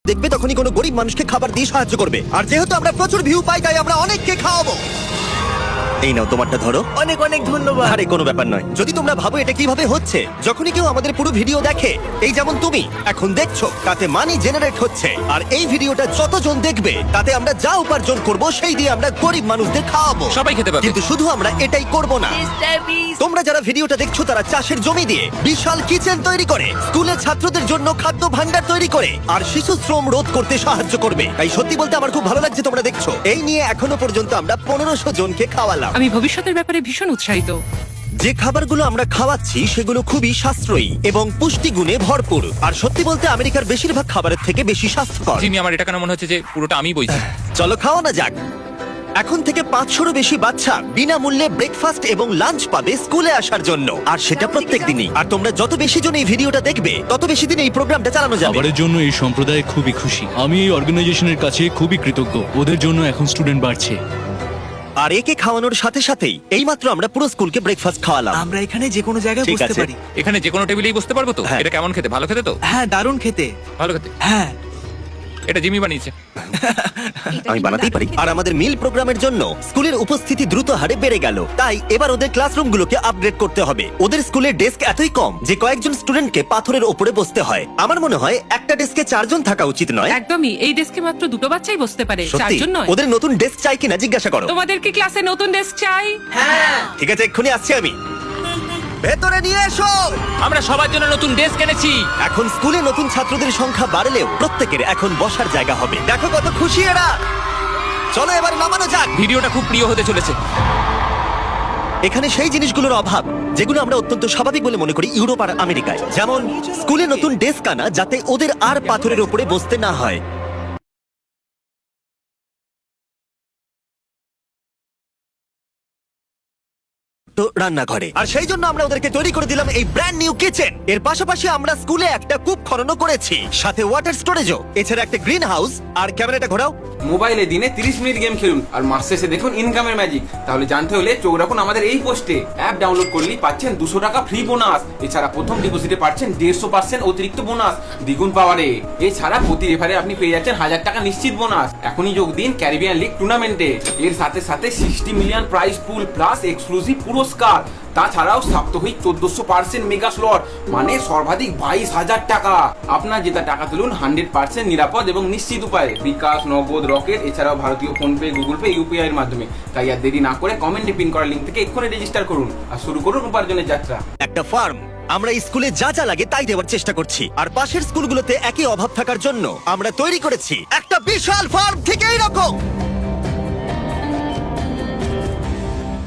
দেখবে তখনই কোনো গরিব মানুষকে খাবার দিয়ে সাহায্য করবে। আর যেহেতু আমরা প্রচুর ভিউ পাই তাই আমরা অনেককে খাওয়াবো। এই নাও তোমারটা ধরো। অনেক অনেক ধন্যবাদ। আরে কোনো ব্যাপার নয়। যদি তোমরা ভাবো এটা কিভাবে হচ্ছে, যখনই কেউ আমাদের পুরো ভিডিও দেখে, এই যেমন তুমি এখন দেখছো, তাতে মানি জেনারেট হচ্ছে। আর এই ভিডিওটা যতজন দেখবে তাতে আমরা যা উপার্জন করব সেই দিয়ে আমরা গরিব মানুষদের খাওয়াবো। সবাই খেতে পাবে। কিন্তু শুধু আমরা এটাই করব না। তোমরা যারা ভিডিওটা দেখছো তারা চাষের জমি দিয়ে বিশাল কিচেন তৈরি করে, স্কুলের ছাত্রদের জন্য খাদ্য ভান্ডার তৈরি করে, আর শিশু শ্রম রোধ করতে সাহায্য করবে। তাই সত্যি বলতে আমার খুব ভালো লাগছে তোমরা দেখছো। এই নিয়ে এখনো পর্যন্ত আমরা 1500 জনকে খাওয়ালাম। আমি ভবিষ্যতের ব্যাপারে ভীষণ উৎসাহিত। যে খাবারগুলো আমরা খাওয়াচ্ছি সেগুলো খুবই সাশ্রয়ী এবং পুষ্টিগুণে ভরপুর। আর সত্যি বলতে আমেরিকার বেশিরভাগ খাবারের থেকে বেশি স্বাস্থ্যকর। জিমি, আমার এটা কেন মনে হচ্ছে যে পুরোটা আমি বইছি। চলো খাওয়ানো যাক। এখন থেকে 500-এরও বেশি বাচ্চা বিনামূল্যে ব্রেকফাস্ট এবং লাঞ্চ পাবে স্কুলে আসার জন্য, আর সেটা প্রত্যেক দিনই। আর তোমরা যত বেশি জন এই ভিডিওটা দেখবে তত বেশি দিন এই প্রোগ্রামটা চালানো যাবে। খাবারের জন্য এই সম্প্রদায় খুবই খুশি। আমি এই অর্গানাইজেশনের কাছে খুবই কৃতজ্ঞ। ওদের জন্য এখন স্টুডেন্ট বাড়ছে। আর একে খাওয়ানোর সাথে সাথেই এইমাত্র আমরা পুরো স্কুলকে ব্রেকফাস্ট খাওয়ালাম। আমরা এখানে যে কোনো জায়গায় ঠিক বসতে আছে। পারি। এখানে যে কোনো টেবিলেই বসতে পারবো তো? হ্যাঁ। এটা কেমন খেতে? ভালো খেতে তো? হ্যাঁ, দারুণ খেতে। ভালো খেতে। হ্যাঁ, এটা জিমি বানিয়েছে। আমি বানাতেই পারি। আর আমাদের মিল প্রোগ্রামের জন্য স্কুলের উপস্থিতি দ্রুত হারে বেড়ে গেল। তাই এবার ওদের ক্লাসরুমগুলোকে আপগ্রেড করতে হবে। ওদের স্কুলের ডেস্ক এতই কম যে কয়েকজন স্টুডেন্টকে পাথরের উপরে বসতে হয়। আমার মনে হয় একটা ডেস্কে 4 জন থাকা উচিত নয়। একদমই, এই ডেস্কে মাত্র 2টো বাচ্চাই বসতে পারে, সত্যি? 4 জন নয়। ওদের নতুন ডেস্ক চাই কিনা জিজ্ঞাসা করো। তোমাদের কি ক্লাসে নতুন ডেস্ক চাই? ঠিক আছে, এক্ষুনি আসছি আমি। ভেতরে নিয়ে এসো। আমরা সবার জন্য নতুন ডেস্ক এনেছি। এখন স্কুলে নতুন ছাত্রদের সংখ্যা বাড়লেও প্রত্যেকের এখন বসার জায়গা হবে। দেখো কত খুশি এরা। চলো এবার নামানো যাক। ভিডিওটা খুব প্রিয় হতে চলেছে। এখানে সেই জিনিসগুলোর অভাব যেগুলো আমরা অত্যন্ত স্বাভাবিক বলে মনে করি ইউরোপ আর আমেরিকায়, যেমন স্কুলে নতুন ডেস্ক আনা যাতে ওদের আর পাথরের উপরে বসতে না হয়। তো রান্নাঘরে, আর সেই জন্য আমরা ওদেরকে তৈরি করে দিলাম এই ব্র্যান্ড নিউ কিচেন। এর পাশাপাশি আমরা স্কুলে একটা কূপ খননও করেছি, সাথে ওয়াটার স্টোরেজও, এছাড়া একটা গ্রিন হাউস। আর ক্যামেরাটা ঘোরাও। মোবাইলে দিনে 30 মিনিট গেম খেলুন আর মাস শেষে দেখুন ইনকামের ম্যাজিক। তাহলে জানতে হলে চোখ রাখুন আমাদের এই পোস্টে। অ্যাপ ডাউনলোড করলেই পাচ্ছেন 200 টাকা ফ্রি বোনাস। এছাড়া প্রথম ডিপোজিটে পাচ্ছেন 150% অতিরিক্ত বোনাস দ্বিগুণ পাওয়ারে। এছাড়া প্রতি রেফারে আপনি পেয়ে যাচ্ছেন 1000 টাকা নিশ্চিত বোনাস। এখনই যোগ দিন ক্যারিবিয়ান লিগ টুর্নামেন্টে। এর সাথে সাথে 60 মিলিয়ন প্রাইজ পুল প্লাস এক্সক্লুসিভ পুরস্কার। তাছাড়াও সাপ্তাহিক 1400% মেগা স্লট, মানে সর্বাধিক 22,000 টাকা। আপনার জেতা টাকা তুলুন 100% নিরাপদ এবং নিশ্চিত উপায়ে, বিকাশ, নগদ, রকেট, এছাড়াও ভারতীয় ফোনপে, গুগল পে, ইউপিআই এর মাধ্যমে। তাই আর দেরি না করে কমেন্টে পিন করা লিঙ্ক থেকে এক্ষুনি রেজিস্টার করুন আর শুরু করুন উপার্জনের যাত্রা। একটা ফার্ম। আমরা এই স্কুলে যা যা লাগে তাই দেওয়ার চেষ্টা করছি, আর পাশের স্কুলগুলোতে একই অভাব থাকার জন্য আমরা তৈরি করেছি একটা বিশাল ফার্ম ঠিক এইরকম।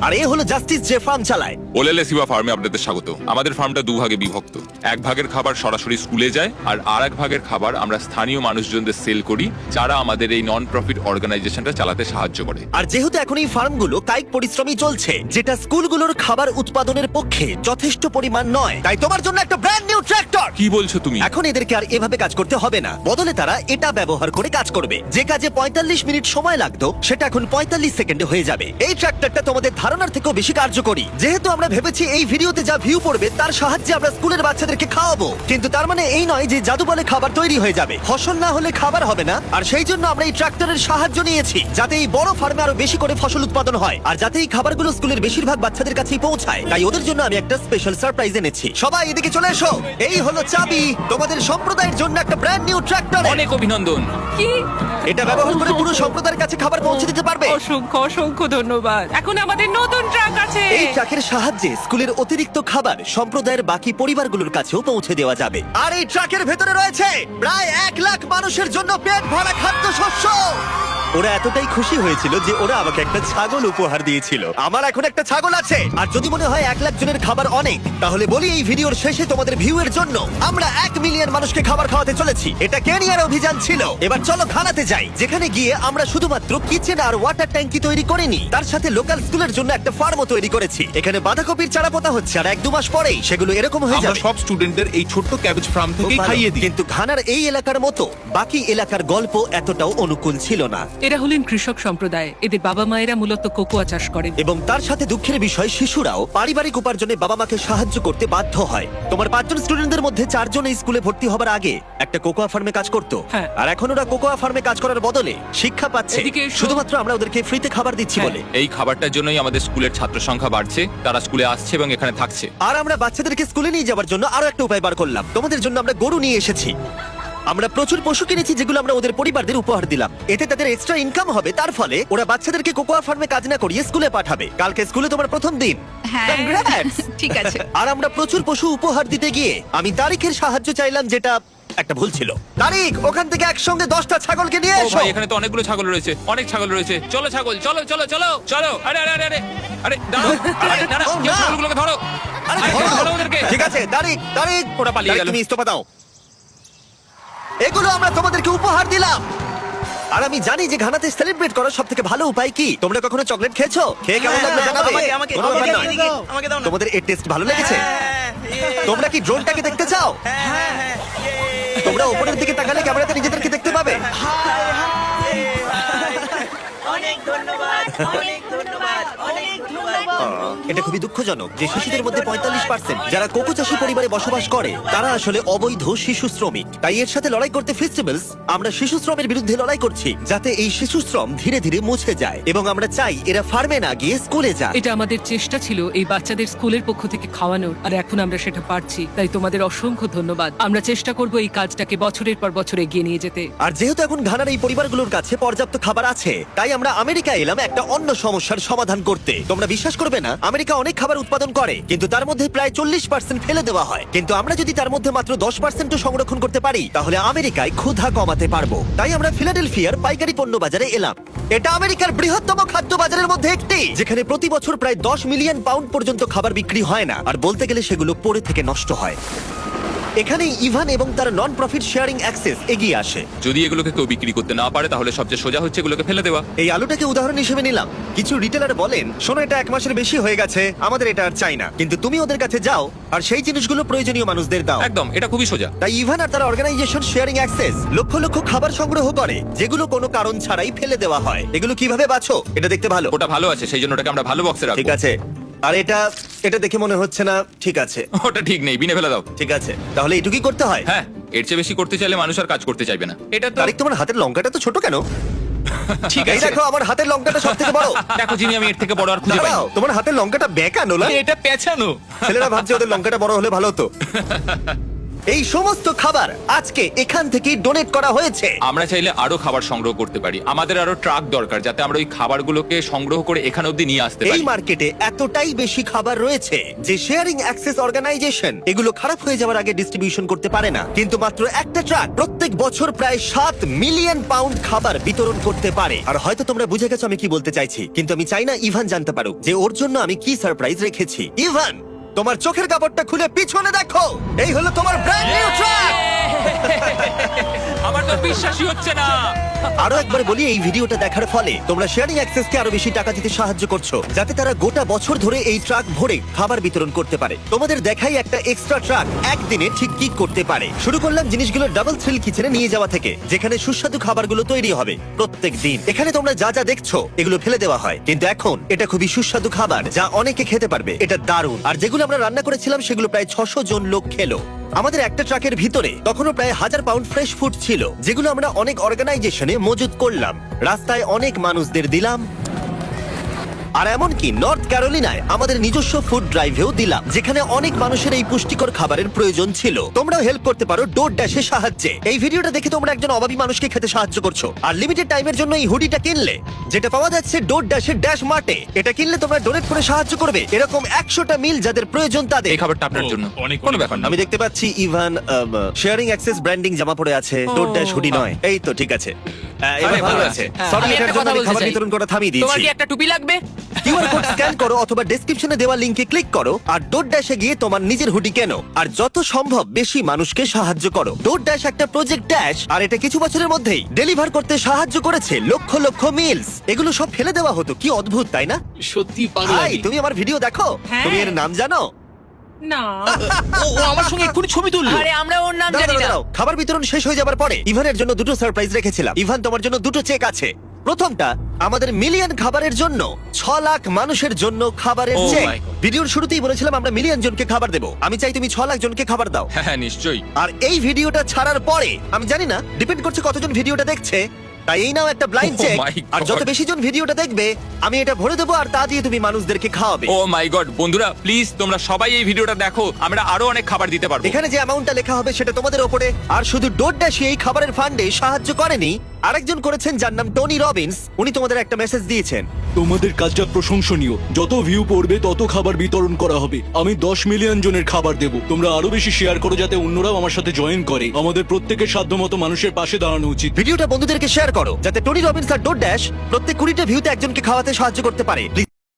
আর এ হলো জাস্টিস, যে ফার্ম চালায়। ওলেলে সিবা ফার্মে আপনাদের স্বাগত। আমাদের ফার্মটা 2 ভাগে বিভক্ত। এক ভাগের খাবার সরাসরি স্কুলে যায়, আর আরেক ভাগের খাবার আমরা স্থানীয় মানুষজনদের সেল করি, যারা আমাদের এই নন প্রফিট অর্গানাইজেশনটা চালাতে সাহায্য করে। আর যেহেতু এখন এই ফার্মগুলো কায়িক পরিশ্রমই চলছে, যেটা স্কুলগুলোর খাবার উৎপাদনের পক্ষে যথেষ্ট পরিমাণ নয়, তাই তোমার জন্য একটা ব্র্যান্ড নিউ ট্র্যাক্টর। কি বলছো তুমি? এখন এদেরকে আর এভাবে কাজ করতে হবে না, বদলে তারা এটা ব্যবহার করে কাজ করবে। যে কাজে 45 মিনিট সময় লাগতো সেটা এখন 45 সেকেন্ডে হয়ে যাবে। এই ট্র্যাক্টরটা তোমাদের ধারণার থেকেও বেশি কার্যকরী। যেহেতু আমরা ভেবেছি এই ভিডিওতে যা ভিউ পড়বে তার সাহায্যে আমরা স্কুলের বাচ্চাদেরকে খাওয়াবো, কিন্তু তার মানে এই নয় যে জাদু বলে খাবার তৈরি হয়ে যাবে। ফসল না হলে খাবার হবে না। আর সেই জন্য আমরা এই ট্রাক্টরের সাহায্য নিয়েছি, যাতে এই বড় ফার্মে আরো বেশি করে ফসল উৎপাদন হয়, আর যাতে এই খাবারগুলো স্কুলের বেশিরভাগ বাচ্চাদের কাছেই পৌঁছায়। তাই ওদের জন্য আমি একটা স্পেশাল সারপ্রাইজ এনেছি। সবাই এদিকে চলে এসো। এই হলো চাবি, তোমাদের সম্প্রদায়ের জন্য একটা ব্র্যান্ড নিউ ট্রাক্টর। অনেক অভিনন্দন। কি? এটা ব্যবহার করে পুরো সম্প্রদায়ের কাছে খাবার পৌঁছে দিতে পারবে। অসংখ্য অসংখ্য ধন্যবাদ। এখন আমাদের নতুন ট্রাক আছে। এই ট্রাকের সাহায্যে স্কুলের অতিরিক্ত খাবার সম্প্রদায়ের বাকি পরিবারগুলোর কাছেও পৌঁছে দেওয়া যাবে। আর এই ট্রাকের ভেতরে রয়েছে প্রায় 1 লাখ মানুষের জন্য পেট ভরা খাদ্যশস্য। ওরা এতটাই খুশি হয়েছিল যে ওরা আমাকে একটা ছাগল উপহার দিয়েছিল। আমার এখন একটা ছাগল আছে। আর যদি মনে হয় 1 লাখ জনের খাবার অনেক, তাহলে বলি এই ভিডিওর শেষে তোমাদের ভিউ এর জন্য আমরা 1 মিলিয়ন মানুষকে খাবার খাওয়াতে চলেছি। এটা কেনিয়ার অভিযান ছিল। এবার চলো ঘানাতে যাই, যেখানে গিয়ে আমরা শুধুমাত্র কিচেন আর ওয়াটার ট্যাঙ্কি তৈরি করিনি, তার সাথে লোকাল স্কুলের জন্য একটা ফার্মও তৈরি করেছি। এখানে বাঁধাকপির চারা পোতা হচ্ছে, আর 1-2 মাস পরেই সেগুলো এরকম হয়ে আমরা যাবে। সব স্টুডেন্টদের এই ছোট্ট ক্যাবেজ ফার্ম খুব থেকেই ভালো। খাইয়ে দিই। কিন্তু ঘানার এই এলাকার মতো বাকি এলাকার গল্প এতটাও অনুকূল ছিল না। এরা হলেন কৃষক সম্প্রদায়। এদের বাবা মায়েরা মূলত কোকোয়া চাষ করেন। এবং তার সাথে দুঃখের বিষয় শিশুরাও পারিবারিক উপার্জনে বাবা মাকে সাহায্য করতে বাধ্য হয়। তোমার 5 জন স্টুডেন্টদের মধ্যে 4 জন এই স্কুলে ভর্তি হবার আগে একটা কোকোয়া ফার্মে কাজ করতো, হ্যাঁ। আর এখন ওরা কোকোয়া ফার্মে কাজ করার বদলে শিক্ষা পাচ্ছে এদিকে এসো। শুধুমাত্র আমরা ওদেরকে ফ্রিতে খাবার দিচ্ছি হ্যাঁ। বলে। এই খাবারটার জন্যই আমাদের স্কুলের ছাত্র সংখ্যা বাড়ছে, তারা স্কুলে আসছে এবং এখানে থাকছে। আর আমরা বাচ্চাদেরকে স্কুলে নিয়ে যাওয়ার জন্য আরো একটা উপায় বার করলাম। তোমাদের জন্য আমরা গরু নিয়ে এসেছি। আমরা প্রচুর পশু কিনেছি যেগুলো আমরা ওদের পরিবারদের উপহার দিলাম। এতে তাদের এক্সট্রা ইনকাম হবে, তার ফলে ওরা বাচ্চাদেরকে কোকোয়া ফার্মে কাজ না করিয়ে স্কুলে পাঠাবে। কালকে স্কুলে তোমার প্রথম দিন। হ্যাঁ। Congrats! ঠিক আছে। আর আমরা প্রচুর পশু উপহার দিতে গিয়ে আমি তারিখের সাহায্য চাইলাম, যেটা একটা ভুল ছিল। তারিখ, ওখান থেকে একসঙ্গে 10টা ছাগলকে নিয়ে ও এসো। ভাই, এখানে তো অনেকগুলো ছাগল রয়েছে, অনেক ছাগল রয়েছে। চলো ছাগল, চলো চলো চলো চলো। আরে আরে আরে আরে আরে দাঁড়াও, আরে দাঁড়াও, ও, কেউ না। ছাগলগুলোকে ধরো। আরে আরে ধরো। ধরো ওদেরকে। ঠিক আছে, তারিখ তারিখ ওরা পালিয়ে তারিখ, গেল। তুমি ইস্তফা দাও। এগুলো আমরা তোমাদেরকে উপহার দিলাম। আর আমি জানি যে ঘানাতে সেলিব্রেট করার সবথেকে ভালো উপায় কি। তোমরা কখনো চকলেট খেয়েছো? খেয়ে কেমন লাগলো জানাবে। কোনো ব্যাপার নয়। আমাকে দাও না। তোমাদের এর টেস্ট ভালো লেগেছে? হ্যাঁ, তোমরা কি ড্রোনটাকে দেখতে চাও? তোমরা উপরের দিকে তাকালে ক্যামেরাতে নিজেদেরকে দেখতে পাবে। অনেক ধন্যবাদ, অনেক ধন্যবাদ, অনেক ধন্যবাদ। এটা খুবই দুঃখজনক যে শিশুদের মধ্যে 45% যারা কোকো চাষী পরিবারে বসবাস করে তারা আসলে অবৈধ শিশু শ্রমিক। তাই এর সাথে লড়াই করতে ফেস্টিভ্যালস আমরা শিশু শ্রমের বিরুদ্ধে লড়াই করছি, যাতে এই শিশু শ্রম ধীরে ধীরে মুছে যায়। এবং আমরা চাই এরা ফার্মে না গিয়ে স্কুলে যায়। এটা আমাদের চেষ্টা ছিল এই বাচ্চাদের স্কুলের পক্ষ থেকে খাওয়ানোর, আর এখন আমরা সেটা পারছি। তাই তোমাদের অসংখ্য ধন্যবাদ। আমরা চেষ্টা করব এই কাজটাকে বছরের পর বছর এগিয়ে নিয়ে যেতে। আর যেহেতু এখন ঘানার এই পরিবারগুলোর কাছে পর্যাপ্ত খাবার আছে, তাই আমরা আমেরিকা এলাম একটা অন্য সমস্যার সমাধান করতে। তোমরা বিশ্বাস করবে না, আমেরিকা অনেক খাবার উৎপাদন করে, কিন্তু তার মধ্যে প্রায় 40% ফেলে দেওয়া হয়। কিন্তু আমরা যদি তার মধ্যে মাত্র 10% সংরক্ষণ করতে পারি, তাহলে আমেরিকায় ক্ষুধা কমাতে পারবো। তাই আমরা ফিলাডেলফিয়ার পাইকারি পণ্য বাজারে এলাম। এটা আমেরিকার বৃহত্তম খাদ্য বাজারের মধ্যে একটি, যেখানে প্রতি বছর প্রায় 10 মিলিয়ন পাউন্ড পর্যন্ত খাবার বিক্রি হয় না, আর বলতে গেলে সেগুলো পড়ে থেকে নষ্ট হয়। এখানেই ইভান এবং তার নন প্রফিট শেয়ারিং অ্যাক্সেস এগিয়ে আসে। যদি এগুলোকে কেউ বিক্রি করতে না পারে, তাহলে সবচেয়ে সোজা হচ্ছে এগুলোকে ফেলে দেওয়া। এই আলুটাকে উদাহরণ হিসেবে নিলাম। কিছু রিটেলার বলেন, শোনো এটা 1 মাসের বেশি হয়ে গেছে, আমাদের এটা আর চাই না। কিন্তু তুমি ওদের কাছে যাও আর সেই জিনিসগুলো প্রয়োজনীয় মানুষদের দাও। একদম, এটা খুবই সোজা। তাই ইভান আর তার organisation sharing access lakh lakh খাবার সংগ্রহ করে, যেগুলো কোনো কারণ ছাড়াই ফেলে দেওয়া হয়। এগুলো কিভাবে বাছো? এটা দেখতে ভালো। ওটা ভালো আছে, সেই জন্য ওটাকে আমরা ভালো বক্সে ঠিক রাখবো। আছে। আর এটা দেখে মনে হচ্ছে না ঠিক আছে। ওটা ঠিক নেই, বিনে ফেলে দাও। ঠিক আছে, তাহলে এটুকুই করতে হয়। হ্যাঁ, এর চেয়ে বেশি করতে চাইলে মানুষ আর কাজ করতে চাইবে না। এটা তো তারিক, তোমার হাতের লঙ্কাটা তো ছোট কেন? ঠিক এই আছে। দেখো, আমার হাতের লঙ্কাটা সবথেকে বড়। দেখো জিমি, আমি এর থেকে বড় আর খুঁজে পাই। দাঁড়াও, তোমার হাতের লঙ্কাটা বেঁকানো না? এটা পেছানো। ছেলেরা ভাবছে ওদের লঙ্কাটা বড় হলে ভালো হতো। এই সমস্ত খাবার আজকে এখান থেকেই ডোনেট করা হয়েছে। আমরা চাইলে আরো খাবার সংগ্রহ করতে পারি। আমাদের আরো ট্রাক দরকার, যাতে আমরা ওই খাবারগুলোকে সংগ্রহ করে এখানে অবধি নিয়ে আসতে এই পারি। মার্কেটে এতটাই বেশি খাবার রয়েছে যে শেয়ারিং অ্যাক্সেস অর্গানাইজেশন এগুলো খারাপ হয়ে যাওয়ার আগে ডিস্ট্রিবিউশন করতে পারে না। কিন্তু মাত্র একটা ট্রাক প্রত্যেক বছর প্রায় 7 মিলিয়ন পাউন্ড খাবার বিতরণ করতে পারে। আর হয়তো তোমরা বুঝে গেছো আমি কি বলতে চাইছি, কিন্তু আমি চাই না ইভান জানতে পারুক যে ওর জন্য আমি কি সারপ্রাইজ রেখেছি। ইভান, তোমার চোখের কাপড়টা খুলে পিছনে দেখো, এই হলো তোমার ব্র্যান্ড নিউ ট্রাক। আমার তো বিশ্বাসই হচ্ছে না। আরো একবার বলি, এই ভিডিওটা দেখার ফলে তোমরা শেয়ারিং অ্যাক্সেসকে আরো বেশি টাকা দিতে সাহায্য করছো, যাতে তারা গোটা বছর ধরে এই ট্রাক ভরে খাবার বিতরণ করতে পারে। তোমাদের দেখাই একটা এক্সট্রা ট্রাক একদিনে ঠিক কি করতে পারে। শুরু করলাম জিনিসগুলো ডাবল থ্রিল কিচেনে নিয়ে যাওয়া থেকে, যেখানে সুস্বাদু খাবারগুলো তৈরি হবে প্রত্যেক দিন। এখানে তোমরা যা যা দেখছো এগুলো ফেলে দেওয়া হয়, কিন্তু এখন এটা খুবই সুস্বাদু খাবার যা অনেকে খেতে পারবে। এটা দারুণ। আর যেগুলো আমরা রান্না করেছিলাম সেগুলো প্রায় 600 জন লোক খেলো। আমাদের একটা ট্রাকের ভিতরে তখনও প্রায় 1000 পাউন্ড ফ্রেশ ফুড ছিল, যেগুলো আমরা অনেক অর্গানাইজেশনে মজুত করলাম। রাস্তায় অনেক মানুষদের দিলাম, আর এমনকি নর্থ ক্যারোলিনায় আমাদের নিজস্ব ফুড ড্রাইভেও দিলাম, যেখানে অনেক মানুষের এই পুষ্টিকর খাবারের প্রয়োজন ছিল। তোমরাও হেল্প করতে পারো ডোর ড্যাশের সাহায্যে। এই ভিডিওটা দেখে তোমরা একজন অভাবী মানুষকে খেতে সাহায্য করছো। আর লিমিটেড টাইমের জন্য এই হুডিটা কিনলে, যেটা পাওয়া যাচ্ছে ডোর ড্যাশের ড্যাশ মার্টে, এটা কিনলে তোমরা ডোনেট করে সাহায্য করবে এরকম 100টা মিল যাদের প্রয়োজন তাদের। এই খাবারটা আপনার জন্য। অনেক কোনো ব্যাপার না। আমি দেখতে পাচ্ছি ইভান শেয়ারিং অ্যাক্সেস ব্র্যান্ডিং জামা পরে আছে, ডোর ড্যাশ হুডি নয়। এই তো ঠিক আছে, এবার ভালো আছে। সরি, আমি এটার একটা জন্য কথা আমি বলতে খাবার চাই। বিতরণ করা থামিয়ে তোমার দিয়েছি। কি একটা টুপি লাগবে? কিউআর কোড স্ক্যান করো অথবা ডেসক্রিপশনে দেওয়া লিংকে ক্লিক করো আর ডোর ড্যাশে গিয়ে তোমার নিজের হুডি কেনো আর যত সম্ভব বেশি মানুষকে সাহায্য করো। ডোর ড্যাশ একটা প্রজেক্ট ড্যাশ, আর এটা কিছু বছরের মধ্যেই ডেলিভার করতে সাহায্য করেছে লক্ষ লক্ষ মিলস। এগুলো সব ফেলে দেওয়া হতো, কি অদ্ভুত তাই না? সত্যি ভাই, পাগলামি। তুমি আমার ভিডিও দেখো, হ্যাঁ। তুমি এর নাম জানো? না। ও আমার সঙ্গে এক্ষুনি ছবি তুললো। আরে আমরা ওর নাম দাঁড়াও, জানি না। দাঁড়াও, খাবার বিতরণ শেষ হয়ে যাবার পরে ইভানের জন্য দুটো সারপ্রাইজ রেখেছিলাম। ইভান, তোমার জন্য দুটো চেক আছে। প্রথমটা আমাদের মিলিয়ন খাবারের জন্য 6 লাখ মানুষের জন্য খাবারের Oh চেক। my God. ভিডিওর শুরুতেই বলেছিলাম আমরা মিলিয়ন জনকে খাবার দেবো। আমি চাই তুমি 6 লাখ জনকে খাবার দাও। হ্যাঁ নিশ্চয়ই। আর এই ভিডিওটা ছাড়ার পরে আমি জানি না, ডিপেন্ড করছে কতজন ভিডিওটা দেখছে, তাই এই নাও একটা ব্লাইন্ড Oh চেক। my আর যত God. বেশি জন ভিডিওটা দেখবে আমি এটা ভরে দেবো, আর তা দিয়ে তুমি মানুষদেরকে খাওয়াবে। Oh ও মাই গড, বন্ধুরা প্লিজ তোমরা সবাই এই ভিডিওটা দেখো, আমরা আরো অনেক খাবার দিতে পারবো। এখানে যে অ্যামাউন্টটা লেখা হবে সেটা তোমাদের ওপরে। আর শুধু ডোরড্যাশ এই খাবারের ফান্ডে সাহায্য করেনি, আরেকজন করেছেন যার নাম টনি রবিন্স। উনি তোমাদের একটা মেসেজ দিয়েছেন। তোমাদের কাজটা প্রশংসনীয়। যত ভিউ পড়বে তত খাবার বিতরণ করা হবে। আমি 10 মিলিয়ন জনের খাবার দেব। তোমরা আরো বেশি শেয়ার করো যাতে অন্যরাও আমার সাথে জয়েন করে। আমাদের প্রত্যেকের সাধ্যমতো মানুষের পাশে দাঁড়ানো উচিত। ভিডিওটা বন্ধুদেরকে শেয়ার করো যাতে টনি রবিন্স আর ডোরড্যাশ প্রত্যেক 20টা ভিউতে একজনকে খাওয়াতে সাহায্য করতে পারে।